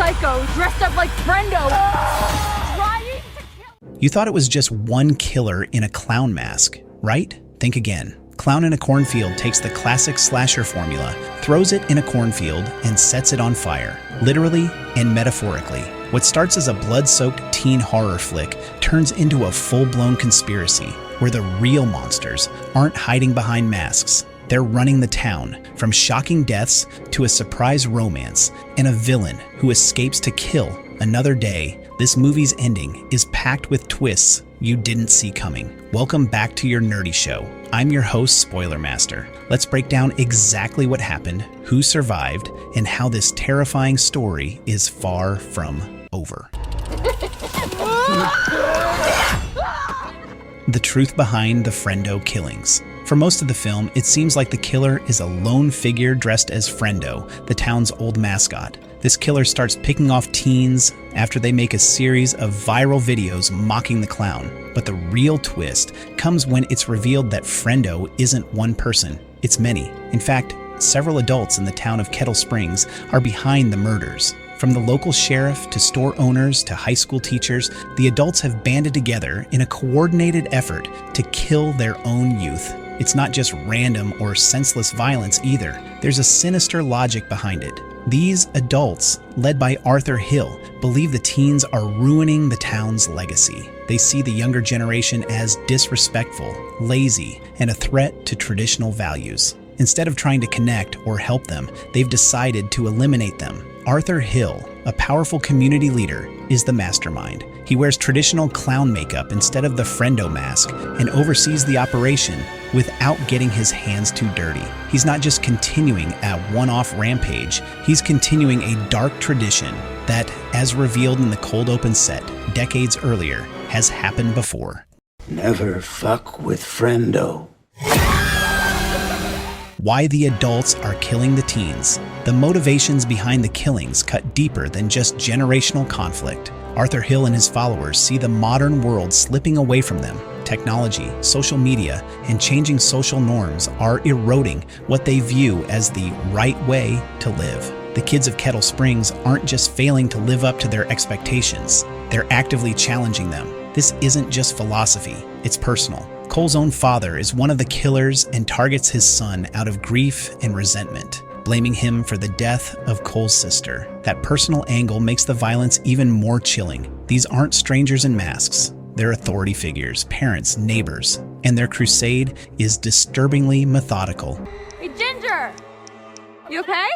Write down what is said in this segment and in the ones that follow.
psycho dressed up like Frendo, trying to kill. You thought it was just one killer in a clown mask, right? Think again. Clown in a Cornfield takes the classic slasher formula, throws it in a cornfield, and sets it on fire, literally and metaphorically. What starts as a blood-soaked teen horror flick turns into a full-blown conspiracy, where the real monsters aren't hiding behind masks. They're running the town, from shocking deaths to a surprise romance, and a villain who escapes to kill another day. This movie's ending is packed with twists you didn't see coming. Welcome back to your nerdy show. I'm your host, Spoiler Master. Let's break down exactly what happened, who survived, and how this terrifying story is far from over. The truth behind the Frendo killings. For most of the film, it seems like the killer is a lone figure dressed as Frendo, the town's old mascot. This killer starts picking off teens after they make a series of viral videos mocking the clown. But the real twist comes when it's revealed that Frendo isn't one person, it's many. In fact, several adults in the town of Kettle Springs are behind the murders. From the local sheriff to store owners to high school teachers, the adults have banded together in a coordinated effort to kill their own youth. It's not just random or senseless violence either. There's a sinister logic behind it. These adults, led by Arthur Hill, believe the teens are ruining the town's legacy. They see the younger generation as disrespectful, lazy, and a threat to traditional values. Instead of trying to connect or help them, they've decided to eliminate them. Arthur Hill, a powerful community leader, is the mastermind. He wears traditional clown makeup instead of the Frendo mask and oversees the operation without getting his hands too dirty. He's not just continuing a one-off rampage, he's continuing a dark tradition that, as revealed in the cold open set decades earlier, has happened before. Never fuck with Frendo. Why the adults are killing the teens. The motivations behind the killings cut deeper than just generational conflict. Arthur Hill and his followers see the modern world slipping away from them. Technology, social media, and changing social norms are eroding what they view as the right way to live. The kids of Kettle Springs aren't just failing to live up to their expectations, they're actively challenging them. This isn't just philosophy, it's personal. Cole's own father is one of the killers and targets his son out of grief and resentment, blaming him for the death of Cole's sister. That personal angle makes the violence even more chilling. These aren't strangers in masks. They're authority figures, parents, neighbors, and their crusade is disturbingly methodical. Hey, Ginger! You okay?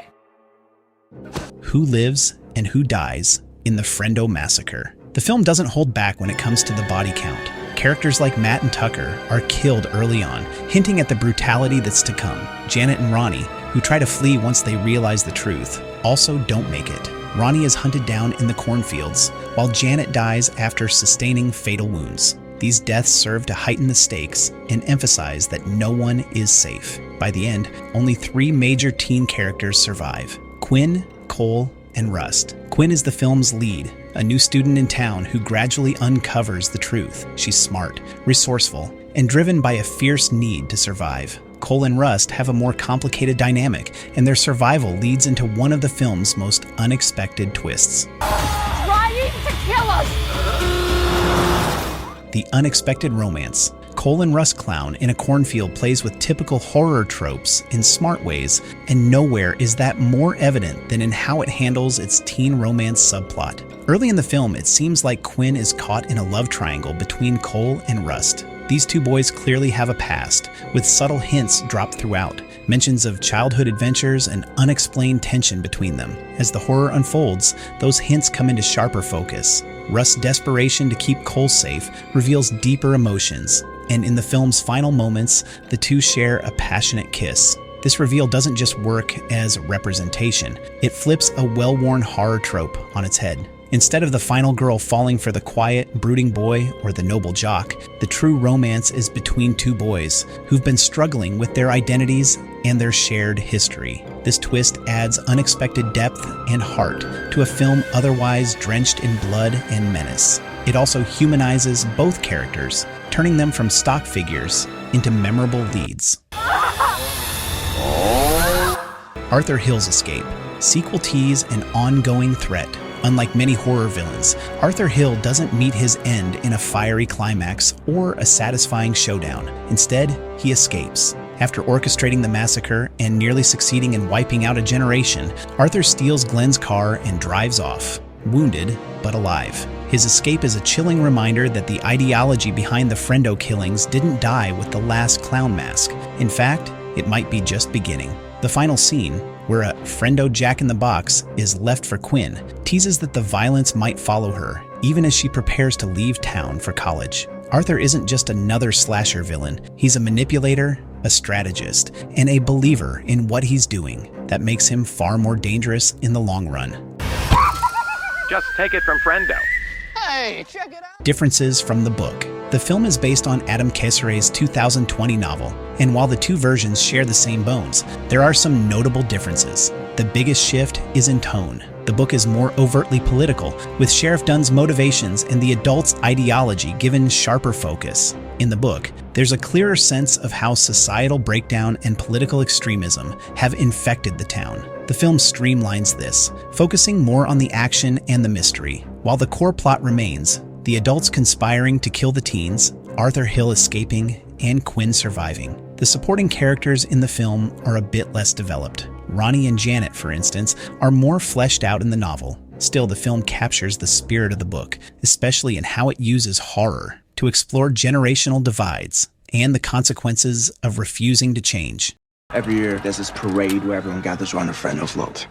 Who lives and who dies in the Frendo massacre? The film doesn't hold back when it comes to the body count. Characters like Matt and Tucker are killed early on, hinting at the brutality that's to come. Janet and Ronnie, who try to flee once they realize the truth, also don't make it. Ronnie is hunted down in the cornfields, while Janet dies after sustaining fatal wounds. These deaths serve to heighten the stakes and emphasize that no one is safe. By the end, only 3 major teen characters survive: Quinn, Cole, and Rust. Quinn is the film's lead, a new student in town who gradually uncovers the truth. She's smart, resourceful, and driven by a fierce need to survive. Cole and Rust have a more complicated dynamic, and their survival leads into one of the film's most unexpected twists. Trying to kill us! The unexpected romance. Cole and Rust Clown in a Cornfield plays with typical horror tropes in smart ways, and nowhere is that more evident than in how it handles its teen romance subplot. Early in the film, it seems like Quinn is caught in a love triangle between Cole and Rust. These two boys clearly have a past, with subtle hints dropped throughout, mentions of childhood adventures and unexplained tension between them. As the horror unfolds, those hints come into sharper focus. Rust's desperation to keep Cole safe reveals deeper emotions, and in the film's final moments, the two share a passionate kiss. This reveal doesn't just work as representation, it flips a well-worn horror trope on its head. Instead of the final girl falling for the quiet, brooding boy or the noble jock, the true romance is between two boys who've been struggling with their identities and their shared history. This twist adds unexpected depth and heart to a film otherwise drenched in blood and menace. It also humanizes both characters, turning them from stock figures into memorable leads. Arthur Hill's escape, sequel tease and ongoing threat. Unlike many horror villains, Arthur Hill doesn't meet his end in a fiery climax or a satisfying showdown. Instead, he escapes. After orchestrating the massacre and nearly succeeding in wiping out a generation, Arthur steals Glenn's car and drives off, wounded but alive. His escape is a chilling reminder that the ideology behind the Frendo killings didn't die with the last clown mask. In fact, it might be just beginning. The final scene, where a Frendo Jack-in-the-Box is left for Quinn, teases that the violence might follow her, even as she prepares to leave town for college. Arthur isn't just another slasher villain. He's a manipulator, a strategist, and a believer in what he's doing that makes him far more dangerous in the long run. Just take it from Frendo. Hey, check it out. Differences from the book. The film is based on Adam Cesare's 2020 novel, and while the two versions share the same bones, there are some notable differences. The biggest shift is in tone. The book is more overtly political, with Sheriff Dunn's motivations and the adult's ideology given sharper focus. In the book, there's a clearer sense of how societal breakdown and political extremism have infected the town. The film streamlines this, focusing more on the action and the mystery. While the core plot remains, the adults conspiring to kill the teens, Arthur Hill escaping, and Quinn surviving. The supporting characters in the film are a bit less developed. Ronnie and Janet, for instance, are more fleshed out in the novel. Still, the film captures the spirit of the book, especially in how it uses horror to explore generational divides and the consequences of refusing to change. Every year, there's this parade where everyone gathers around a Frendo float.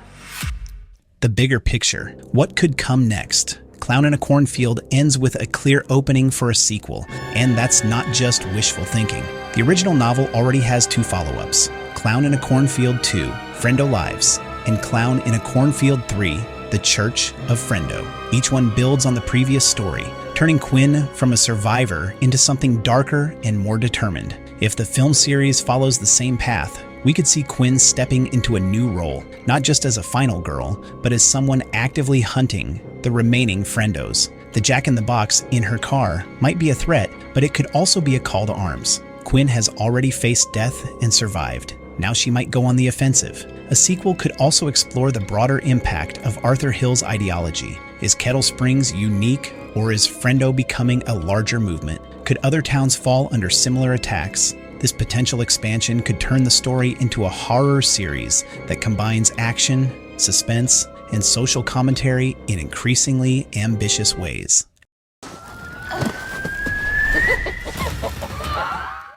The bigger picture, what could come next? Clown in a Cornfield ends with a clear opening for a sequel, and that's not just wishful thinking. The original novel already has 2 follow-ups, Clown in a Cornfield 2, Frendo Lives, and Clown in a Cornfield 3, The Church of Frendo. Each one builds on the previous story, turning Quinn from a survivor into something darker and more determined. If the film series follows the same path, we could see Quinn stepping into a new role, not just as a final girl, but as someone actively hunting the remaining Frendos. The Jack-in-the-Box in her car might be a threat, but it could also be a call to arms. Quinn has already faced death and survived. Now she might go on the offensive. A sequel could also explore the broader impact of Arthur Hill's ideology. Is Kettle Springs unique, or is Frendo becoming a larger movement? Could other towns fall under similar attacks? This potential expansion could turn the story into a horror series that combines action, suspense, and social commentary in increasingly ambitious ways.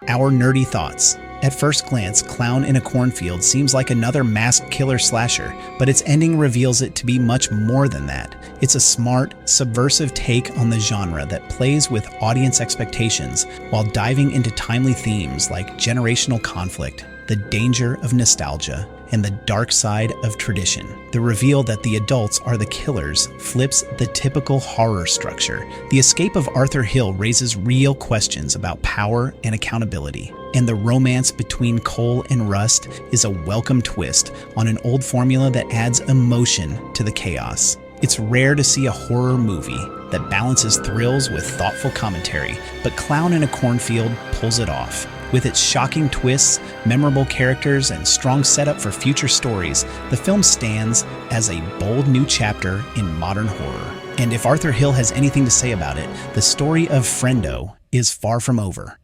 Our nerdy thoughts. At first glance, Clown in a Cornfield seems like another masked killer slasher, but its ending reveals it to be much more than that. It's a smart, subversive take on the genre that plays with audience expectations while diving into timely themes like generational conflict, the danger of nostalgia, and the dark side of tradition. The reveal that the adults are the killers flips the typical horror structure. The escape of Arthur Hill raises real questions about power and accountability. And the romance between Cole and Rust is a welcome twist on an old formula that adds emotion to the chaos. It's rare to see a horror movie that balances thrills with thoughtful commentary, but Clown in a Cornfield pulls it off. With its shocking twists, memorable characters, and strong setup for future stories, the film stands as a bold new chapter in modern horror. And if Arthur Hill has anything to say about it, the story of Frendo is far from over.